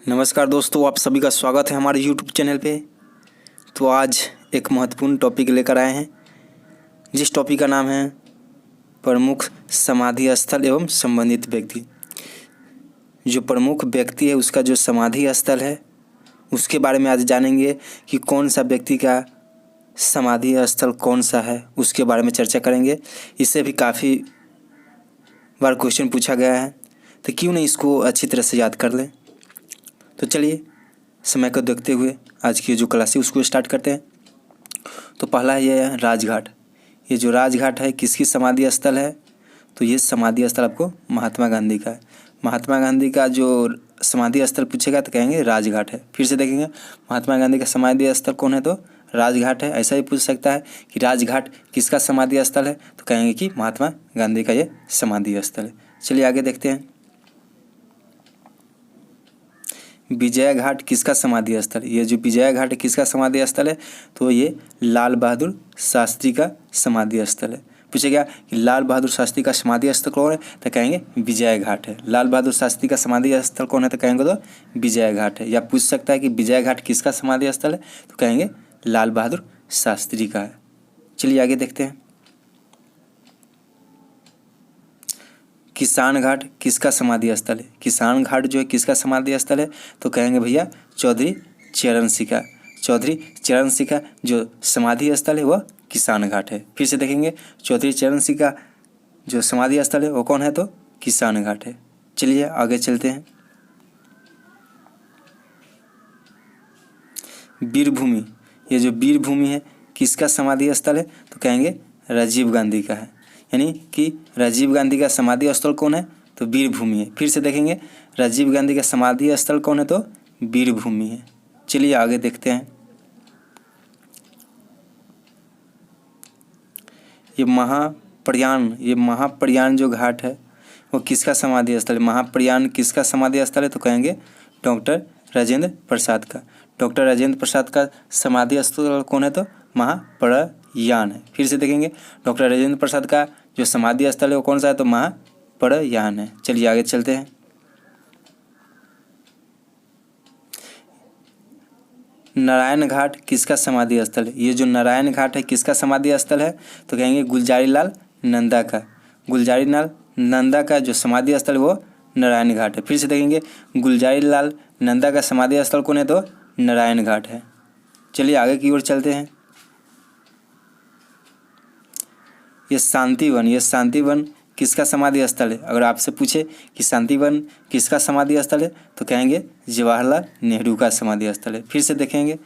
नमस्कार दोस्तों, आप सभी का स्वागत है हमारे YouTube चैनल पे। तो आज एक महत्वपूर्ण टॉपिक लेकर आए हैं, जिस टॉपिक का नाम है प्रमुख समाधि स्थल एवं संबंधित व्यक्ति। जो प्रमुख व्यक्ति है उसका जो समाधि स्थल है उसके बारे में आज जानेंगे कि कौन सा व्यक्ति का समाधि स्थल कौन सा है, उसके बारे में चर्चा करेंगे। इससे भी काफ़ी बार क्वेश्चन पूछा गया है, तो क्यों नहीं इसको अच्छी तरह से याद कर लें। तो चलिए समय को देखते हुए आज की जो क्लास है उसको स्टार्ट करते हैं। तो पहला ये है राजघाट। ये जो राजघाट है किसकी समाधि स्थल है? तो ये समाधि स्थल आपको महात्मा गांधी का है। महात्मा गांधी का जो समाधि स्थल पूछेगा तो कहेंगे राजघाट है। फिर से देखेंगे महात्मा गांधी का समाधि स्थल कौन है, तो राजघाट है। ऐसा ही पूछ सकता है कि राजघाट किसका समाधि स्थल है, तो कहेंगे कि महात्मा गांधी का ये समाधि स्थल है। चलिए आगे देखते हैं। विजय घाट किसका समाधि स्थल? ये जो विजय घाट किसका समाधि स्थल है, तो ये लाल बहादुर शास्त्री का समाधि स्थल है। पूछेगा कि लाल बहादुर शास्त्री का समाधि स्थल कौन है, तो कहेंगे विजय घाट है। लाल बहादुर शास्त्री का समाधि स्थल कौन है, तो कहेंगे तो विजय घाट है। या पूछ सकता है कि विजय घाट किसका समाधि स्थल है, तो कहेंगे लाल बहादुर शास्त्री का है। चलिए आगे देखते हैं। किसान घाट किसका समाधि स्थल है? किसान घाट जो है किसका समाधि स्थल है, तो कहेंगे भैया चौधरी चरण सिंह का। चौधरी चरण सिंह का जो समाधि स्थल है वह किसान घाट है। फिर से देखेंगे चौधरी चरण सिंह का जो समाधि स्थल है वो कौन है, तो किसान घाट है। चलिए आगे चलते हैं। वीरभूमि, ये जो वीरभूमि है किसका समाधि स्थल है, तो कहेंगे राजीव गांधी का है। यानी कि राजीव गांधी का समाधि स्थल कौन है, तो वीरभूमि है। फिर से देखेंगे राजीव गांधी का समाधि स्थल कौन है, तो वीरभूमि है। चलिए आगे देखते हैं। ये महाप्रयाण जो घाट है वो किसका समाधि स्थल है? महाप्रयाण किसका समाधि स्थल है, तो कहेंगे डॉक्टर राजेंद्र प्रसाद का। डॉक्टर राजेंद्र प्रसाद का समाधि स्थल कौन है, तो महाप्रयाण है। फिर से देखेंगे डॉक्टर राजेंद्र प्रसाद का जो समाधि स्थल है वो कौन सा है, तो महाप्रयाण है। चलिए आगे चलते हैं। नारायण घाट किसका समाधि स्थल है? ये जो नारायण घाट है किसका समाधि स्थल है, तो कहेंगे गुलजारी लाल नंदा का। गुलजारी लाल नंदा का जो समाधि स्थल है वो नारायण घाट है। फिर से देखेंगे गुलजारी लाल नंदा का समाधि स्थल कौन है, तो नारायण घाट है। चलिए आगे की ओर चलते हैं। ये शांतिवन किसका समाधि स्थल है? अगर आपसे पूछे कि शांतिवन किसका समाधि स्थल है, तो कहेंगे जवाहरलाल नेहरू का समाधि स्थल है। फिर से देखेंगे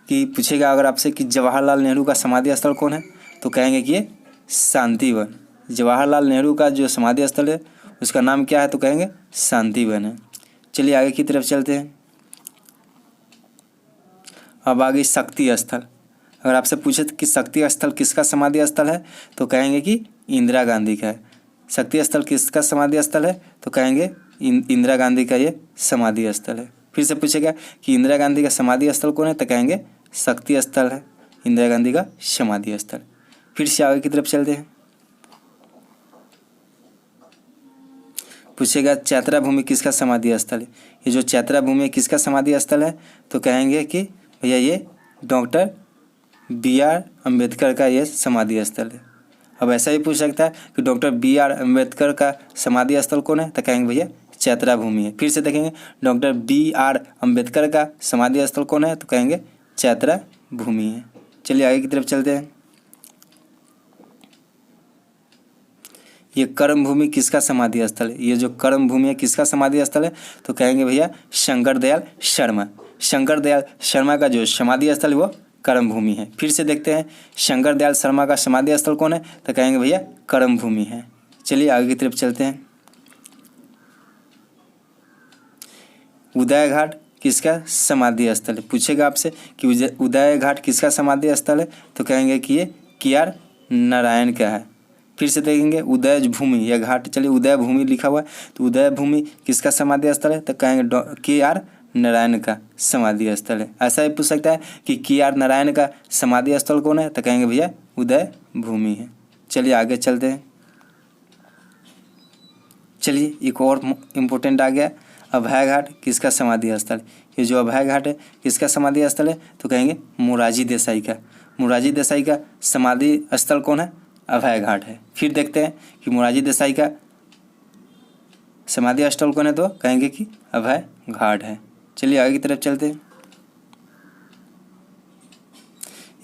कि पूछेगा अगर आपसे कि जवाहरलाल नेहरू का समाधि स्थल कौन है, तो कहेंगे कि ये शांतिवन। जवाहरलाल नेहरू का जो समाधि स्थल है उसका नाम क्या है, तो कहेंगे शांतिवन है। चलिए आगे की तरफ चलते हैं। अब आगे शक्ति स्थल। अगर आपसे पूछे कि शक्ति स्थल किसका समाधि स्थल है, तो कहेंगे कि इंदिरा गांधी का है। शक्ति स्थल किसका समाधि स्थल है, तो कहेंगे इंदिरा गांधी का ये समाधि स्थल है। फिर से पूछेगा कि इंदिरा गांधी का समाधि स्थल कौन है, तो कहेंगे शक्ति स्थल है इंदिरा गांधी का समाधि स्थल। फिर से आगे की तरफ चलते हैं। पूछेगा चैत्रा भूमि किसका समाधि स्थल है? ये जो चैत्रा भूमि किसका समाधि स्थल है, तो कहेंगे कि भैया ये डॉक्टर BR अम्बेडकर का ये समाधि स्थल है। अब ऐसा ही पूछ सकता है कि डॉक्टर BR अम्बेडकर का समाधि स्थल कौन है, तो कहेंगे भैया चैत्रा भूमि है। फिर से देखेंगे डॉक्टर BR अम्बेडकर का समाधि स्थल कौन है, तो कहेंगे चैत्रा भूमि है। चलिए आगे की तरफ चलते हैं। ये कर्म भूमि किसका समाधि स्थल है? ये जो कर्म भूमि है किसका समाधि स्थल है, तो कहेंगे भैया शंकर दयाल शर्मा। शंकर दयाल शर्मा का जो समाधि स्थल है वो कर्म भूमि है। फिर से देखते हैं शंकर दयाल शर्मा का समाधि स्थल कौन है, तो कहेंगे भैया कर्म भूमि है। चलिए आगे की तरफ चलते हैं। उदय घाट किसका समाधि स्थल है? पूछेगा आपसे कि उदय घाट किसका समाधि स्थल है, तो कहेंगे कि ये KR नारायण का है। फिर से देखेंगे उदय भूमि या घाट, चलिए उदय भूमि लिखा हुआ है, तो उदय भूमि किसका समाधि स्थल है, तो कहेंगे KR नारायण का समाधि स्थल है। ऐसा ही पूछ सकता है कि KR नारायण का समाधि स्थल कौन है, तो कहेंगे भैया उदय भूमि है। चलिए आगे चलते हैं। चलिए एक और इम्पोर्टेंट आ गया। अभय घाट किसका समाधि स्थल? ये जो अभय घाट है किसका समाधि स्थल है? तो कहेंगे मोरारजी देसाई का। मोरारजी देसाई का समाधि स्थल कौन है? अभय घाट है। फिर देखते हैं कि मोरारजी देसाई का समाधि स्थल कौन है? तो कहेंगे कि अभय घाट है। चलिए आगे की तरफ चलते हैं।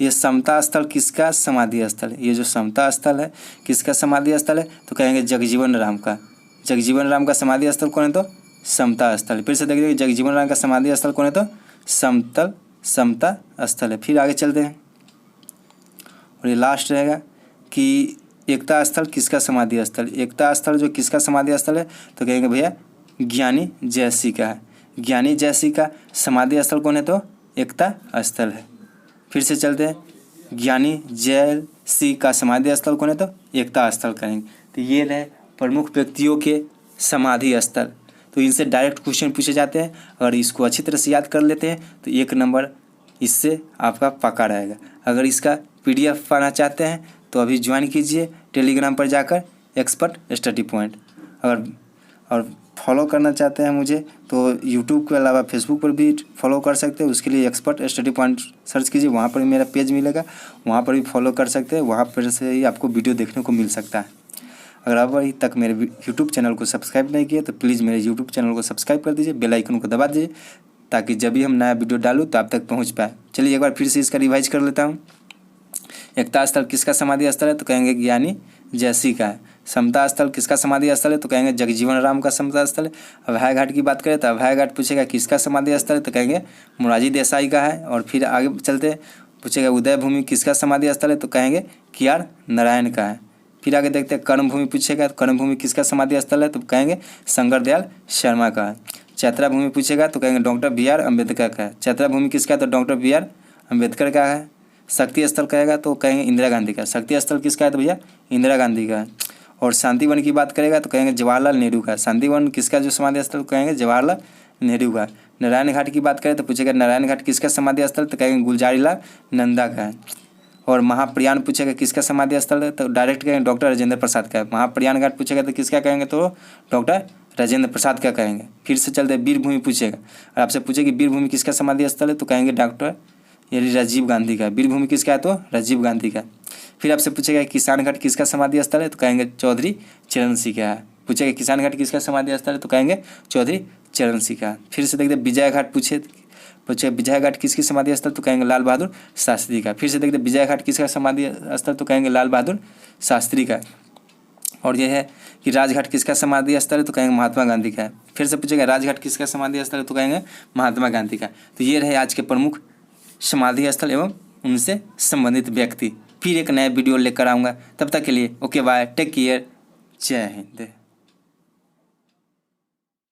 ये समता स्थल किसका समाधि स्थल है? ये जो समता स्थल है किसका समाधि स्थल है? तो कहेंगे जगजीवन राम का। जगजीवन राम का समाधि स्थल कौन है? तो समता स्थल। फिर से देखिए जगजीवन राम का समाधि स्थल कौन है? तो समता स्थल है। फिर आगे चलते हैं और ये लास्ट रहेगा कि एकता स्थल किसका समाधि स्थल? एकता स्थल जो किसका समाधि स्थल है? तो कहेंगे भैया ज्ञानी जयसिंह का है। ज्ञानी जयसिंह का समाधि स्थल कौन है? तो एकता स्थल है। फिर से चलते हैं ज्ञानी जयसिंह का समाधि स्थल कौन है? तो एकता स्थल कहेंगे। तो ये रहे प्रमुख व्यक्तियों के समाधि स्थल। तो इनसे डायरेक्ट क्वेश्चन पूछे जाते हैं। अगर इसको अच्छी तरह से याद कर लेते हैं तो 1 नंबर इससे आपका पक्का रहेगा। अगर इसका PDF पाना चाहते हैं तो अभी ज्वाइन कीजिए टेलीग्राम पर जाकर एक्सपर्ट स्टडी पॉइंट। और फॉलो करना चाहते हैं मुझे तो यूट्यूब के अलावा फेसबुक पर भी फॉलो कर सकते हैं। उसके लिए एक्सपर्ट स्टडी पॉइंट सर्च कीजिए, वहाँ पर मेरा पेज मिलेगा, वहाँ पर भी फॉलो कर सकते हैं। वहाँ पर से ही आपको वीडियो देखने को मिल सकता है। अगर आप अभी तक मेरे यूट्यूब चैनल को सब्सक्राइब नहीं किए तो प्लीज़ मेरे यूट्यूब चैनल को सब्सक्राइब कर दीजिए, बेल आइकन को दबा दीजिए ताकि जब भी हम नया वीडियो डालूँ तो आप तक पहुँच पाए। चलिए एक बार फिर से इसका रिवाइज कर लेता हूँ। एकता स्थल किसका समाधि स्थल है? तो कहेंगे ज्ञानी जयसिंह का है। समता स्थल किसका समाधि स्थल है? तो कहेंगे जगजीवन राम का समता स्थल है। अभय घाट की बात करें तो अभय घाट पूछेगा किसका समाधि स्थल है? तो कहेंगे मोरारजी देसाई का है। और फिर आगे चलते पूछेगा उदय भूमि किसका समाधि स्थल है? तो कहेंगे KR नारायण का है। फिर आगे देखते हैं कर्म भूमि पूछेगा तो कर्म भूमि किसका समाधि स्थल है? तो कहेंगे शंकर दयाल शर्मा का है। चैत्रा भूमि पूछेगा तो कहेंगे डॉक्टर BR अम्बेडकर का है। चैत्रा भूमि किसका है? तो डॉक्टर BR अम्बेडकर का है। शक्ति स्थल कहेगा तो कहेंगे इंदिरा गांधी का। शक्ति स्थल किसका है? तो भैया इंदिरा गांधी का है। और शांति वन की बात करेगा तो कहेंगे जवाहरलाल नेहरू का। शांति वन किसका जो समाधि स्थल? कहेंगे जवाहरलाल नेहरू का। नारायण घाट की बात करें तो पूछेगा नारायण घाट किसका समाधि स्थल? तो कहेंगे गुलजारीलाल नंदा का है। और महाप्रयाण पूछेगा किसका समाधि स्थल है? तो डायरेक्ट कहेंगे डॉक्टर राजेंद्र प्रसाद का है। महाप्रयाण घाट पूछेगा तो किसका कहेंगे? तो डॉक्टर राजेंद्र प्रसाद का कहेंगे। फिर से चलते वीरभूमि पूछेगा और आपसे पूछेगी वीरभूमि किसका समाधि स्थल है? तो कहेंगे डॉक्टर यानी राजीव गांधी का। वीरभूमि किसका है? तो राजीव गांधी का। फिर आपसे पूछेगा किसान घाट किसका समाधि स्थल है? तो कहेंगे चौधरी चरण सिंह का है। पूछेगा किसान घाट किसका समाधि स्थल है? तो कहेंगे चौधरी चरण सिंह का। फिर से देखते विजय घाट पूछे विजय घाट किसकी समाधि स्थल? तो कहेंगे लाल बहादुर शास्त्री का। फिर से देखते विजय घाट किसका समाधि स्थल? तो कहेंगे लाल बहादुर शास्त्री का। और यह है कि राजघाट किसका समाधि स्थल है? तो कहेंगे महात्मा गांधी का है। फिर से पूछेगा राजघाट किसका समाधि स्थल है? तो कहेंगे महात्मा गांधी का। तो ये रहे आज के प्रमुख समाधि स्थल एवं उनसे संबंधित व्यक्ति। फिर एक नया वीडियो लेकर आऊँगा, तब तक के लिए ओके बाय, टेक केयर, जय हिंद।